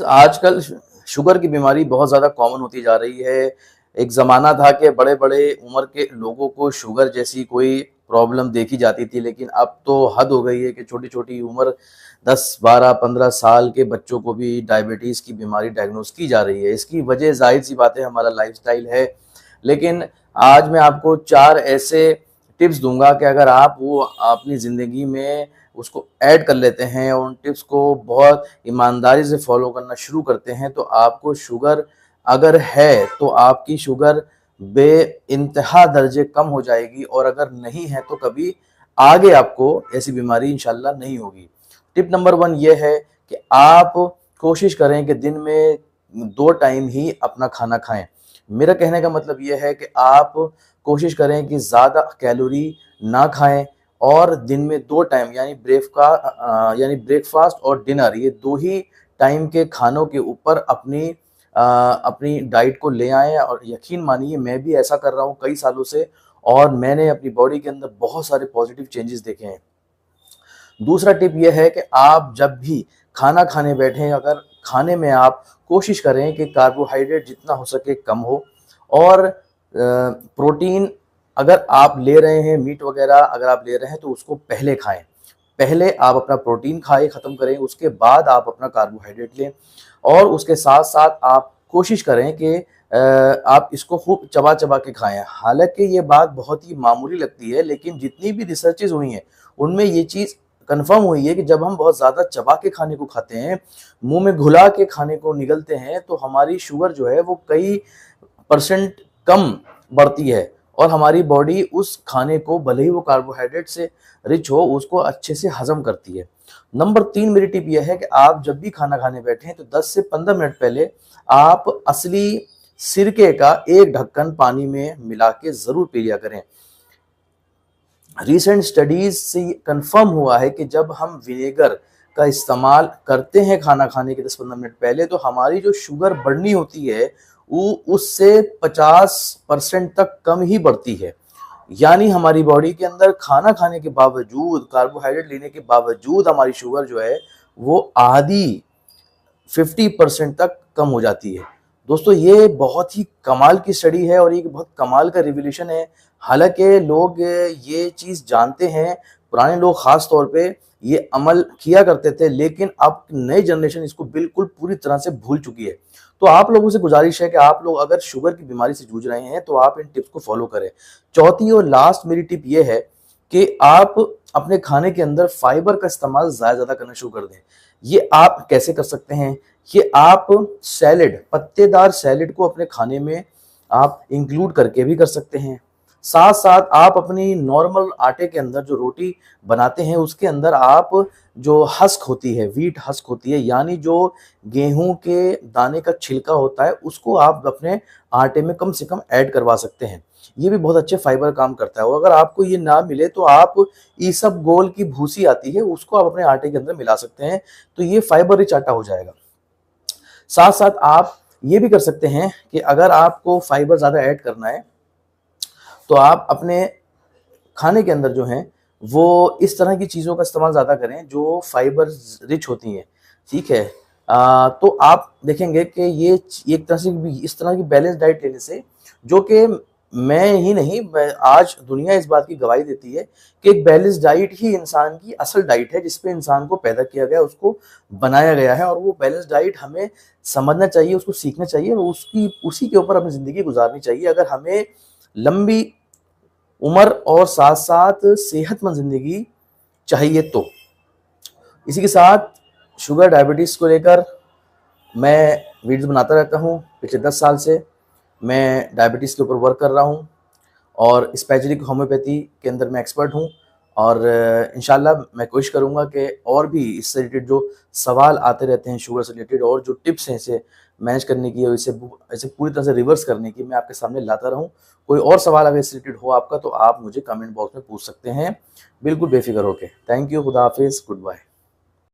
आजकल शुगर की बीमारी बहुत ज़्यादा कॉमन होती जा रही है। एक ज़माना था कि बड़े-बड़े उम्र के लोगों को शुगर जैसी कोई प्रॉब्लम देखी जाती थी, लेकिन अब तो हद हो गई है कि छोटी-छोटी उम्र 10, 12, 15 साल के बच्चों को भी डायबिटीज़ की बीमारी डायग्नोज़ की जा रही है। इसकी वजह ज़ाहिर-सी बात है हमारा लाइफ़स्टाइल है। लेकिन आज मैं आपको 4 ऐसे टिप्स दूँगा कि अगर आप वो अपनी ज़िंदगी में उसको ऐड कर लेते हैं और उन टिप्स को बहुत ईमानदारी से फॉलो करना शुरू करते हैं, तो आपको शुगर अगर है तो आपकी शुगर बेइंतहा दर्जे कम हो जाएगी, और अगर नहीं है तो कभी आगे आपको ऐसी बीमारी इंशाल्लाह नहीं होगी। टिप नंबर 1 ये है कि आप कोशिश करें कि दिन में 2 टाइम ही अपना खाना खाएँ। मेरा कहने का मतलब ये है कि आप कोशिश करें कि ज़्यादा कैलोरी ना खाएँ, और दिन में 2 टाइम यानी ब्रेकफ़ास्ट और डिनर, ये 2 ही टाइम के खानों के ऊपर अपनी डाइट को ले आएँ। और यकीन मानिए मैं भी ऐसा कर रहा हूँ कई सालों से, और मैंने अपनी बॉडी के अंदर बहुत सारे पॉज़िटिव चेंजेस देखे हैं। दूसरा टिप ये है कि आप जब भी खाना खाने बैठें, अगर खाने में आप कोशिश करें कि कार्बोहाइड्रेट जितना हो सके कम हो, और प्रोटीन अगर आप ले रहे हैं, मीट वगैरह अगर आप ले रहे हैं तो उसको पहले खाएँ। पहले आप अपना प्रोटीन खाएँ, ख़त्म करें, उसके बाद आप अपना कार्बोहाइड्रेट लें, और उसके साथ-साथ आप कोशिश करें कि आप इसको खूब चबा-चबा के खाएँ। हालाँकि ये बात बहुत ही मामूली लगती है, लेकिन जितनी भी रिसर्चेज़ हुई हैं, उनमें ये चीज़ कन्फर्म हुई है कि जब हम बहुत ज़्यादा चबा के खाने को खाते हैं, मुँह में घुला के खाने को निगलते हैं, तो हमारी शुगर जो है वो कई परसेंट कम बढ़ती है, और हमारी बॉडी उस खाने को, भले ही वो कार्बोहाइड्रेट से रिच हो, उसको अच्छे से हज़म करती है। नंबर 3 मेरी टिप ये है कि आप जब भी खाना खाने बैठें तो 10 से 15 मिनट पहले आप असली सिरके का 1 ढक्कन पानी में मिला के ज़रूर पी लिया करें। रिसेंट स्टडीज़ से ये कन्फर्म हुआ है कि जब हम विनेगर का इस्तेमाल करते हैं खाना खाने के 10-15 मिनट पहले, तो हमारी जो शुगर बढ़नी होती है, वो उससे 50% तक कम ही बढ़ती है। यानी हमारी बॉडी के अंदर खाना खाने के बावजूद, कार्बोहाइड्रेट लेने के बावजूद हमारी शुगर जो है वो आधी 50% तक कम हो जाती है। दोस्तों, ये बहुत ही कमाल की स्टडी है और ये बहुत कमाल का रिवॉल्यूशन है। हालाँकि लोग ये चीज़ जानते हैं, पुराने लोग ख़ास तौर पे ये अमल किया करते थे, लेकिन अब नई जनरेशन इसको बिल्कुल पूरी तरह से भूल चुकी है। तो आप लोगों से गुज़ारिश है कि आप लोग अगर शुगर की बीमारी से जूझ रहे हैं, तो आप इन टिप्स को फ़ॉलो करें। चौथी और लास्ट मेरी टिप ये है कि आप अपने खाने के अंदर फाइबर का इस्तेमाल ज़्यादा करना शुरू कर दें। ये आप कैसे कर सकते हैं? ये आप सैलेड, पत्तेदार सैलेड को अपने खाने में आप इंक्लूड करके भी कर सकते हैं। साथ-साथ आप अपनी नॉर्मल आटे के अंदर जो रोटी बनाते हैं, उसके अंदर आप जो हस्क होती है, व्हीट हस्क होती है, यानी जो गेहूँ के दाने का छिलका होता है, उसको आप अपने आटे में कम से कम ऐड करवा सकते हैं। ये भी बहुत अच्छे फाइबर काम करता है, और अगर आपको ये ना मिले तो आप ईसबगोल की भूसी आती है, उसको आप अपने आटे के अंदर मिला सकते हैं, तो ये फाइबर रिच आटा हो जाएगा। साथ-साथ आप ये भी कर सकते हैं कि अगर आपको फाइबर ज़्यादा ऐड करना है, तो आप अपने खाने के अंदर जो हैं, वो इस तरह की चीज़ों का इस्तेमाल ज़्यादा करें जो फाइबर रिच होती हैं, ठीक है? तो आप देखेंगे कि ये एक तरह से इस तरह की बैलेंस डाइट लेने से, जो कि मैं ही नहीं, मैं आज दुनिया इस बात की गवाही देती है कि एक बैलेंस डाइट ही इंसान की असल डाइट है, जिस पे इंसान को पैदा किया गया, उसको बनाया गया है, और वो बैलेंस डाइट हमें समझना चाहिए, उसको सीखना चाहिए, और उसी के ऊपर अपनी ज़िंदगी गुज़ारनी चाहिए। अगर हमें लंबी उम्र और साथ-साथ सेहतमंद ज़िंदगी चाहिए तो। इसी के साथ शुगर डायबिटीज़ को लेकर मैं वीडियोज़ बनाता रहता हूँ। पिछले 10 साल से मैं डायबिटीज़ के ऊपर वर्क कर रहा हूँ, और स्पेशली होम्योपैथी के अंदर मैं एक्सपर्ट हूँ, और इंशाल्लाह मैं कोशिश करूँगा कि और भी इससे रिलेटेड जो सवाल आते रहते हैं शुगर से रिलेटेड, और जो टिप्स हैं इसे मैनेज करने की और इसे पूरी तरह से रिवर्स करने की, मैं आपके सामने लाता रहूँ। कोई और सवाल अगर इससे रिलेटेड हो आपका, तो आप मुझे कमेंट बॉक्स में पूछ सकते हैं, बिल्कुल बेफ़िक्र होके। थैंक यू, खुदा हाफ़िज़, गुड बाय।